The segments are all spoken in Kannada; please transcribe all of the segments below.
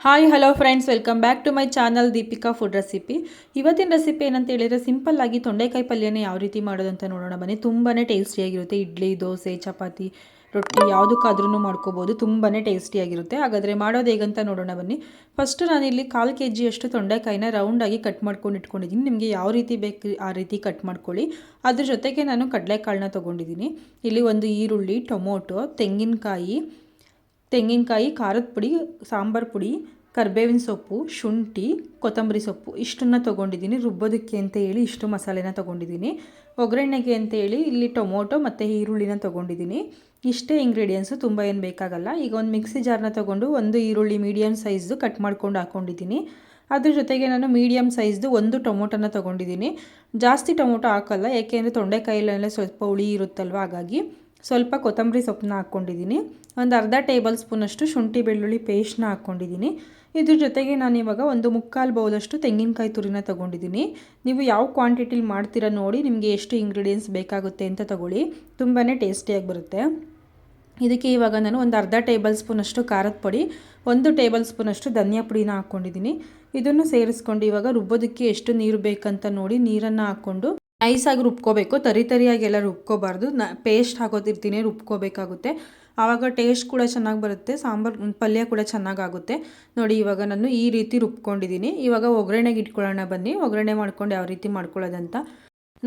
Hi hello friends, welcome back to my channel Deepika food recipe. ಇವತ್ತಿನ ರೆಸಿಪಿ ಏನಂತ ಹೇಳಿದರೆ ಸಿಂಪಲ್ ಆಗಿ ತೊಂಡೆಕಾಯಿ ಪಲ್ಯನ ಯಾವ ರೀತಿ ಮಾಡೋದು ಅಂತ ನೋಡೋಣ ಬನ್ನಿ. ತುಂಬಾ ಟೇಸ್ಟಿಯಾಗಿರುತ್ತೆ. ಇಡ್ಲಿ, ದೋಸೆ, ಚಪಾತಿ, ರೊಟ್ಟಿ ಯಾವುದಕ್ಕಾದ್ರೂ ಮಾಡ್ಕೋಬೋದು. ತುಂಬಾ ಟೇಸ್ಟಿಯಾಗಿರುತ್ತೆ. ಹಾಗಾದರೆ ಮಾಡೋದು ಹೇಗಂತ ನೋಡೋಣ ಬನ್ನಿ. ಫಸ್ಟು ನಾನಿಲ್ಲಿ 1/4 kg ಅಷ್ಟು ತೊಂಡೆಕಾಯಿನ ರೌಂಡಾಗಿ ಕಟ್ ಮಾಡ್ಕೊಂಡು ಇಟ್ಕೊಂಡಿದ್ದೀನಿ. ನಿಮಗೆ ಯಾವ ರೀತಿ ಬೇಕು ಆ ರೀತಿ ಕಟ್ ಮಾಡ್ಕೊಳ್ಳಿ. ಅದ್ರ ಜೊತೆಗೆ ನಾನು ಕಡಲೆಕಾಳನ್ನ ತೊಗೊಂಡಿದ್ದೀನಿ. ಇಲ್ಲಿ ಒಂದು ಈರುಳ್ಳಿ, ಟೊಮೊಟೊ, ತೆಂಗಿನಕಾಯಿ, ಖಾರದ ಪುಡಿ, ಸಾಂಬಾರು ಪುಡಿ, ಕರಿಬೇವಿನ ಸೊಪ್ಪು, ಶುಂಠಿ, ಕೊತ್ತಂಬರಿ ಸೊಪ್ಪು ಇಷ್ಟನ್ನು ತೊಗೊಂಡಿದ್ದೀನಿ. ರುಬ್ಬೋದಕ್ಕೆ ಅಂತ ಹೇಳಿ ಇಷ್ಟು ಮಸಾಲೆನ ತೊಗೊಂಡಿದ್ದೀನಿ. ಒಗ್ಗರಣೆಗೆ ಅಂತ ಹೇಳಿ ಇಲ್ಲಿ ಟೊಮೊಟೊ ಮತ್ತು ಈರುಳ್ಳಿನ ತೊಗೊಂಡಿದ್ದೀನಿ. ಇಷ್ಟೇ ಇಂಗ್ರೀಡಿಯೆಂಟ್ಸು, ತುಂಬ ಏನು ಬೇಕಾಗಲ್ಲ. ಈಗ ಒಂದು ಮಿಕ್ಸಿ ಜಾರ್ನ ತೊಗೊಂಡು ಒಂದು ಈರುಳ್ಳಿ ಮೀಡಿಯಮ್ ಸೈಜ್ದು ಕಟ್ ಮಾಡ್ಕೊಂಡು ಹಾಕ್ಕೊಂಡಿದ್ದೀನಿ. ಅದ್ರ ಜೊತೆಗೆ ನಾನು ಮೀಡಿಯಮ್ ಸೈಜ್ದು ಒಂದು ಟೊಮೊಟೊನ ತೊಗೊಂಡಿದ್ದೀನಿ. ಜಾಸ್ತಿ ಟೊಮೊಟೊ ಹಾಕಲ್ಲ, ಏಕೆಂದರೆ ತೊಂಡೆಕಾಯಿಲೆಲ್ಲ ಸ್ವಲ್ಪ ಹುಳಿ ಇರುತ್ತಲ್ವ, ಹಾಗಾಗಿ ಸ್ವಲ್ಪ ಕೊತ್ತಂಬರಿ ಸೊಪ್ಪನ್ನ ಹಾಕ್ಕೊಂಡಿದ್ದೀನಿ. ಒಂದು ಅರ್ಧ ಟೇಬಲ್ ಸ್ಪೂನಷ್ಟು ಶುಂಠಿ ಬೆಳ್ಳುಳ್ಳಿ ಪೇಸ್ಟ್ನ ಹಾಕ್ಕೊಂಡಿದ್ದೀನಿ. ಇದ್ರ ಜೊತೆಗೆ ನಾನು ಇವಾಗ ಒಂದು 3/4 ಬೌಲಷ್ಟು ತೆಂಗಿನಕಾಯಿ ತುರಿನ ತೊಗೊಂಡಿದ್ದೀನಿ. ನೀವು ಯಾವ ಕ್ವಾಂಟಿಟಿಲಿ ಮಾಡ್ತೀರಾ ನೋಡಿ, ನಿಮಗೆ ಎಷ್ಟು ಇಂಗ್ರೀಡಿಯೆಂಟ್ಸ್ ಬೇಕಾಗುತ್ತೆ ಅಂತ ತೊಗೊಳ್ಳಿ. ತುಂಬಾ ಟೇಸ್ಟಿಯಾಗಿ ಬರುತ್ತೆ. ಇದಕ್ಕೆ ಇವಾಗ ನಾನು ಒಂದು ಅರ್ಧ ಟೇಬಲ್ ಸ್ಪೂನಷ್ಟು ಖಾರದ ಪುಡಿ, 1 ಟೇಬಲ್ ಸ್ಪೂನಷ್ಟು ಧನಿಯಾ ಪುಡಿನ ಹಾಕ್ಕೊಂಡಿದ್ದೀನಿ. ಇದನ್ನು ಸೇರಿಸ್ಕೊಂಡು ಇವಾಗ ರುಬ್ಬೋದಕ್ಕೆ ಎಷ್ಟು ನೀರು ಬೇಕಂತ ನೋಡಿ ನೀರನ್ನು ಹಾಕ್ಕೊಂಡು ನೈಸಾಗಿ ರುಬ್ಕೋಬೇಕು. ತರಿಯಾಗೆಲ್ಲ ರುಬ್ಕೋಬಾರ್ದು. ಪೇಸ್ಟ್ ಹಾಕೋತಿರ್ತೀನಿ, ರುಬ್ಕೋಬೇಕಾಗುತ್ತೆ. ಆವಾಗ ಟೇಸ್ಟ್ ಕೂಡ ಚೆನ್ನಾಗಿ ಬರುತ್ತೆ, ಸಾಂಬಾರು ಪಲ್ಯ ಕೂಡ ಚೆನ್ನಾಗಾಗುತ್ತೆ. ನೋಡಿ ಇವಾಗ ನಾನು ಈ ರೀತಿ ರುಬ್ಕೊಂಡಿದ್ದೀನಿ. ಇವಾಗ ಒಗ್ಗರಣೆಗೆ ಇಟ್ಕೊಳ್ಳೋಣ ಬನ್ನಿ. ಒಗ್ಗರಣೆ ಮಾಡ್ಕೊಂಡು ಯಾವ ರೀತಿ ಮಾಡ್ಕೊಳ್ಳೋದಂತ.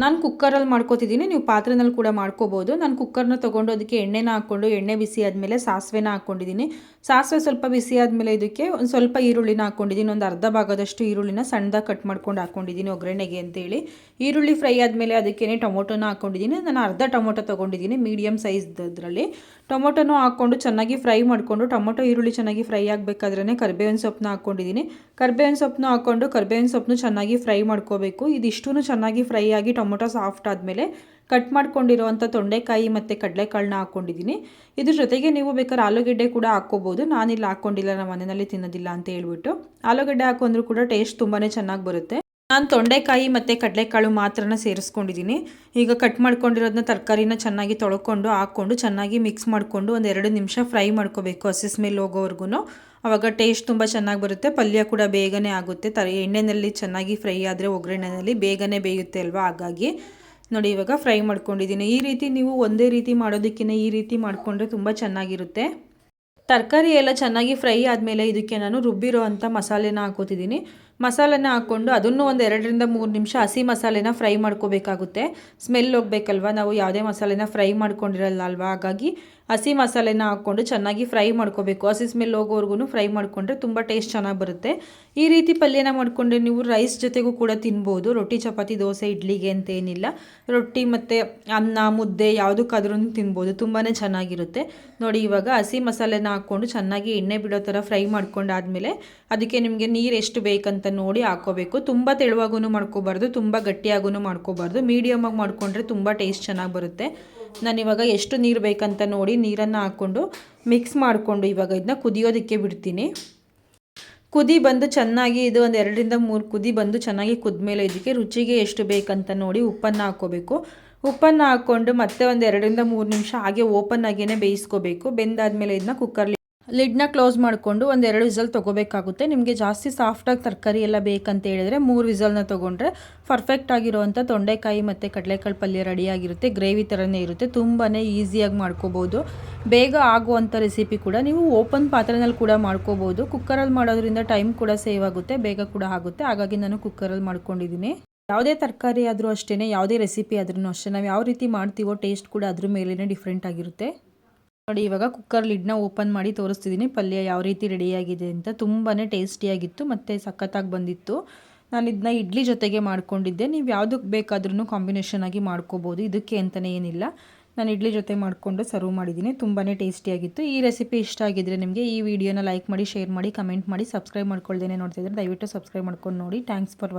ನಾನು ಕುಕ್ಕರಲ್ಲಿ ಮಾಡ್ಕೋತಿದ್ದೀನಿ, ನೀವು ಪಾತ್ರೆನಲ್ಲಿ ಕೂಡ ಮಾಡ್ಕೋಬೋದು. ನಾನು ಕುಕ್ಕರ್ನ ತೊಗೊಂಡು ಅದಕ್ಕೆ ಎಣ್ಣೆನ ಹಾಕ್ಕೊಂಡು ಎಣ್ಣೆ ಬಿಸಿ ಆದಮೇಲೆ ಸಾಸಿವೆನ ಹಾಕ್ಕೊಂಡಿದ್ದೀನಿ. ಸಾಸಿವೆ ಸ್ವಲ್ಪ ಬಿಸಿ ಆದಮೇಲೆ ಇದಕ್ಕೆ ಒಂದು ಸ್ವಲ್ಪ ಈರುಳ್ಳಿನ ಹಾಕ್ಕೊಂಡಿದ್ದೀನಿ. ಒಂದು ಅರ್ಧ ಭಾಗದಷ್ಟು ಈರುಳ್ಳಿನ ಸಣ್ಣದಾಗಿ ಕಟ್ ಮಾಡ್ಕೊಂಡು ಹಾಕ್ಕೊಂಡಿದ್ದೀನಿ ಒಗ್ಗರಣೆಗೆ ಅಂತೇಳಿ. ಈರುಳ್ಳಿ ಫ್ರೈ ಆದಮೇಲೆ ಅದಕ್ಕೇ ಟೊಮೊಟೊನ ಹಾಕ್ಕೊಂಡಿದ್ದೀನಿ. ನಾನು ಅರ್ಧ ಟೊಮೊಟೊ ತೊಗೊಂಡಿದ್ದೀನಿ ಮೀಡಿಯಮ್ ಸೈಜ್ದ್ರಲ್ಲಿ. ಟೊಮೊಟೊನೂ ಹಾಕ್ಕೊಂಡು ಚೆನ್ನಾಗಿ ಫ್ರೈ ಮಾಡಿಕೊಂಡು, ಟೊಮೊಟೊ ಈರುಳ್ಳಿ ಚೆನ್ನಾಗಿ ಫ್ರೈ ಆಗಬೇಕಾದ್ರೇ ಕರಿಬೇವಿನ ಸೊಪ್ಪನ್ನ ಹಾಕ್ಕೊಂಡಿದ್ದೀನಿ. ಕರಿಬೇವಿನ ಸೊಪ್ಪನ್ನ ಹಾಕ್ಕೊಂಡು ಕರಿಬೇವಿನ ಸೊಪ್ಪನ್ನು ಚೆನ್ನಾಗಿ ಫ್ರೈ ಮಾಡ್ಕೋಬೇಕು. ಇದಿಷ್ಟೂ ಚೆನ್ನಾಗಿ ಫ್ರೈ ಆಗಿ ಟೊಮೊಟೊ ಸಾಫ್ಟ್ ಆದಮೇಲೆ ಕಟ್ ಮಾಡ್ಕೊಂಡಿರೋವಂಥ ತೊಂಡೆಕಾಯಿ ಮತ್ತು ಕಡಲೆಕಾಳನ್ನ ಹಾಕ್ಕೊಂಡಿದ್ದೀನಿ. ಇದ್ರ ಜೊತೆಗೆ ನೀವು ಬೇಕಾದ್ರೆ ಆಲೂಗೆಡ್ಡೆ ಕೂಡ ಹಾಕ್ಕೋಬೋದು. ನಾನಿಲ್ಲಿ ಹಾಕ್ಕೊಂಡಿಲ್ಲ, ನಮ್ಮ ಮನೆಯಲ್ಲಿ ತಿನ್ನೋದಿಲ್ಲ ಅಂತ ಹೇಳ್ಬಿಟ್ಟು. ಆಲೂಗಡ್ಡೆ ಹಾಕೊಂಡ್ರೂ ಕೂಡ ಟೇಸ್ಟ್ ತುಂಬಾ ಚೆನ್ನಾಗಿ ಬರುತ್ತೆ. ನಾನು ತೊಂಡೆಕಾಯಿ ಮತ್ತು ಕಡಲೆಕಾಳು ಮಾತ್ರನ ಸೇರಿಸ್ಕೊಂಡಿದ್ದೀನಿ. ಈಗ ಕಟ್ ಮಾಡ್ಕೊಂಡಿರೋದನ್ನ ತರಕಾರಿನ ಚೆನ್ನಾಗಿ ತೊಳ್ಕೊಂಡು ಹಾಕ್ಕೊಂಡು ಚೆನ್ನಾಗಿ ಮಿಕ್ಸ್ ಮಾಡಿಕೊಂಡು ಒಂದು 2 ನಿಮಿಷ ಫ್ರೈ ಮಾಡ್ಕೋಬೇಕು, ಹಸಿ ಸ್ಮೆಲ್ ಹೋಗೋವರೆಗೂ. ಆವಾಗ ಟೇಸ್ಟ್ ತುಂಬ ಚೆನ್ನಾಗಿ ಬರುತ್ತೆ. ಪಲ್ಯ ಕೂಡ ಬೇಗನೆ ಆಗುತ್ತೆ. ಎಣ್ಣೆಯಲ್ಲಿ ಚೆನ್ನಾಗಿ ಫ್ರೈ ಆದರೆ ಒಗ್ಗರಣೆಯಲ್ಲಿ ಬೇಗನೆ ಬೇಯುತ್ತೆ ಅಲ್ವಾ, ಹಾಗಾಗಿ ನೋಡಿ ಇವಾಗ ಫ್ರೈ ಮಾಡ್ಕೊಂಡಿದ್ದೀನಿ. ಈ ರೀತಿ ನೀವು ಒಂದೇ ರೀತಿ ಮಾಡೋದಕ್ಕಿಂತ ಈ ರೀತಿ ಮಾಡಿಕೊಂಡ್ರೆ ತುಂಬ ಚೆನ್ನಾಗಿರುತ್ತೆ. ತರಕಾರಿ ಎಲ್ಲ ಚೆನ್ನಾಗಿ ಫ್ರೈ ಆದಮೇಲೆ ಇದಕ್ಕೆ ನಾನು ರುಬ್ಬಿರೋ ಅಂಥ ಮಸಾಲೆನ ಹಾಕೋತಿದ್ದೀನಿ. ಮಸಾಲೆನ ಹಾಕ್ಕೊಂಡು ಅದನ್ನು ಒಂದು 2ರಿಂದ 3 ನಿಮಿಷ ಹಸಿ ಮಸಾಲೆನ ಫ್ರೈ ಮಾಡ್ಕೋಬೇಕಾಗುತ್ತೆ. ಸ್ಮೆಲ್ ಹೋಗ್ಬೇಕಲ್ವ, ನಾವು ಯಾವುದೇ ಮಸಾಲೆನ ಫ್ರೈ ಮಾಡ್ಕೊಂಡಿರಲ್ಲ ಅಲ್ವಾ, ಹಾಗಾಗಿ ಹಸಿ ಮಸಾಲೆನ ಹಾಕ್ಕೊಂಡು ಚೆನ್ನಾಗಿ ಫ್ರೈ ಮಾಡ್ಕೋಬೇಕು. ಹಸಿ ಸ್ಮೆಲ್ ಹೋಗೋವರೆಗೂ ಫ್ರೈ ಮಾಡಿಕೊಂಡ್ರೆ ತುಂಬ ಟೇಸ್ಟ್ ಚೆನ್ನಾಗಿ ಬರುತ್ತೆ. ಈ ರೀತಿ ಪಲ್ಯನ ಮಾಡಿಕೊಂಡ್ರೆ ನೀವು ರೈಸ್ ಜೊತೆಗೂ ಕೂಡ ತಿನ್ಬೋದು. ರೊಟ್ಟಿ, ಚಪಾತಿ, ದೋಸೆ, ಇಡ್ಲಿಗೆ ಅಂತ ಏನಿಲ್ಲ, ರೊಟ್ಟಿ ಮತ್ತು ಅನ್ನ, ಮುದ್ದೆ ಯಾವುದಕ್ಕಾದ್ರೂ ತಿನ್ಬೋದು. ತುಂಬಾ ಚೆನ್ನಾಗಿರುತ್ತೆ. ನೋಡಿ ಇವಾಗ ಹಸಿ ಮಸಾಲೆನ ಹಾಕ್ಕೊಂಡು ಚೆನ್ನಾಗಿ ಎಣ್ಣೆ ಬಿಡೋ ಥರ ಫ್ರೈ ಮಾಡ್ಕೊಂಡಾದ್ಮೇಲೆ ಅದಕ್ಕೆ ನಿಮಗೆ ನೀರು ಎಷ್ಟು ಬೇಕಂತ ನೋಡಿ ಹಾಕ್ಕೋಬೇಕು. ತುಂಬ ತೆಳುವಾಗೂ ಮಾಡ್ಕೋಬಾರ್ದು, ತುಂಬ ಗಟ್ಟಿಯಾಗೂ ಮಾಡ್ಕೋಬಾರ್ದು. ಮೀಡಿಯಮಾಗಿ ಮಾಡಿಕೊಂಡ್ರೆ ತುಂಬ ಟೇಸ್ಟ್ ಚೆನ್ನಾಗಿ ಬರುತ್ತೆ. ನಾನಿವಾಗ ಎಷ್ಟು ನೀರು ಬೇಕಂತ ನೋಡಿ ನೀರನ್ನು ಹಾಕ್ಕೊಂಡು ಮಿಕ್ಸ್ ಮಾಡಿಕೊಂಡು ಇವಾಗ ಇದನ್ನ ಕುದಿಯೋದಕ್ಕೆ ಬಿಡ್ತೀನಿ. ಕುದಿ ಬಂದು ಚೆನ್ನಾಗಿ ಇದು ಒಂದು 2ರಿಂದ 3 ಕುದಿ ಬಂದು ಚೆನ್ನಾಗಿ ಕುದ್ಮೇಲೆ ಇದಕ್ಕೆ ರುಚಿಗೆ ಎಷ್ಟು ಬೇಕಂತ ನೋಡಿ ಉಪ್ಪನ್ನು ಹಾಕ್ಕೋಬೇಕು. ಉಪ್ಪನ್ನು ಹಾಕ್ಕೊಂಡು ಮತ್ತೆ ಒಂದು 2ರಿಂದ 3 ನಿಮಿಷ ಹಾಗೆ ಓಪನ್ ಆಗೇ ಬೇಯಿಸ್ಕೋಬೇಕು. ಬೆಂದಾದಮೇಲೆ ಇದನ್ನ ಕುಕ್ಕರ್ಲಿ ಲಿಡ್ನ ಕ್ಲೋಸ್ ಮಾಡಿಕೊಂಡು ಒಂದು 2 ವಿಸಲ್ ತೊಗೋಬೇಕಾಗುತ್ತೆ. ನಿಮಗೆ ಜಾಸ್ತಿ ಸಾಫ್ಟಾಗಿ ತರಕಾರಿ ಎಲ್ಲ ಬೇಕಂತ ಹೇಳಿದರೆ 3 ವಿಸಲ್ನ ತೊಗೊಂಡ್ರೆ ಪರ್ಫೆಕ್ಟ್ ಆಗಿರುವಂಥ ತೊಂಡೆಕಾಯಿ ಮತ್ತು ಕಡಲೆಕಾಳು ಪಲ್ಯ ರೆಡಿಯಾಗಿರುತ್ತೆ. ಗ್ರೇವಿ ಥರನೇ ಇರುತ್ತೆ. ತುಂಬಾ ಈಸಿಯಾಗಿ ಮಾಡ್ಕೋಬೋದು. ಬೇಗ ಆಗುವಂಥ ರೆಸಿಪಿ ಕೂಡ. ನೀವು ಓಪನ್ ಪಾತ್ರೆನಲ್ಲಿ ಕೂಡ ಮಾಡ್ಕೋಬೋದು. ಕುಕ್ಕರಲ್ಲಿ ಮಾಡೋದ್ರಿಂದ ಟೈಮ್ ಕೂಡ ಸೇವ್ ಆಗುತ್ತೆ, ಬೇಗ ಕೂಡ ಆಗುತ್ತೆ. ಹಾಗಾಗಿ ನಾನು ಕುಕ್ಕರಲ್ಲಿ ಮಾಡ್ಕೊಂಡಿದ್ದೀನಿ. ಯಾವುದೇ ತರಕಾರಿ ಆದರೂ ಅಷ್ಟೇ, ಯಾವುದೇ ರೆಸಿಪಿ ಆದ್ರೂ ಅಷ್ಟೇ, ನಾವು ಯಾವ ರೀತಿ ಮಾಡ್ತೀವೋ ಟೇಸ್ಟ್ ಕೂಡ ಅದ್ರ ಮೇಲೇ ಡಿಫ್ರೆಂಟ್ ಆಗಿರುತ್ತೆ. ನೋಡಿ ಇವಾಗ ಕುಕ್ಕರ್ ಲಿಡ್ನ ಓಪನ್ ಮಾಡಿ ತೋರಿಸ್ತಿದ್ದೀನಿ ಪಲ್ಯ ಯಾವ ರೀತಿ ರೆಡಿಯಾಗಿದೆ ಅಂತ. ತುಂಬಾ ಟೇಸ್ಟಿಯಾಗಿತ್ತು ಮತ್ತು ಸಖತ್ತಾಗಿ ಬಂದಿತ್ತು. ನಾನು ಇದನ್ನ ಇಡ್ಲಿ ಜೊತೆಗೆ ಮಾಡ್ಕೊಂಡಿದ್ದೆ. ನೀವು ಯಾವುದಕ್ಕೆ ಬೇಕಾದ್ರೂ ಕಾಂಬಿನೇಷನ್ ಆಗಿ ಮಾಡ್ಕೋಬೋದು, ಇದಕ್ಕೆ ಅಂತಲೇ ಏನಿಲ್ಲ. ನಾನು ಇಡ್ಲಿ ಜೊತೆ ಮಾಡಿಕೊಂಡು ಸರ್ವ್ ಮಾಡಿದ್ದೀನಿ. ತುಂಬಾ ಟೇಸ್ಟಿಯಾಗಿತ್ತು. ಈ ರೆಸಿಪಿ ಇಷ್ಟ ಆಗಿದ್ದರೆ ನಿಮಗೆ ಈ ವಿಡಿಯೋನ ಲೈಕ್ ಮಾಡಿ, ಶೇರ್ ಮಾಡಿ, ಕಮೆಂಟ್ ಮಾಡಿ. ಸಬ್ಸ್ಕ್ರೈಬ್ ಮಾಡ್ಕೊಳ್ದೇನೆ ನೋಡ್ತಿದ್ರೆ ದಯವಿಟ್ಟು ಸಬ್ಸ್ಕ್ರೈಬ್ ಮಾಡ್ಕೊಂಡು ನೋಡಿ. Thanks for watching.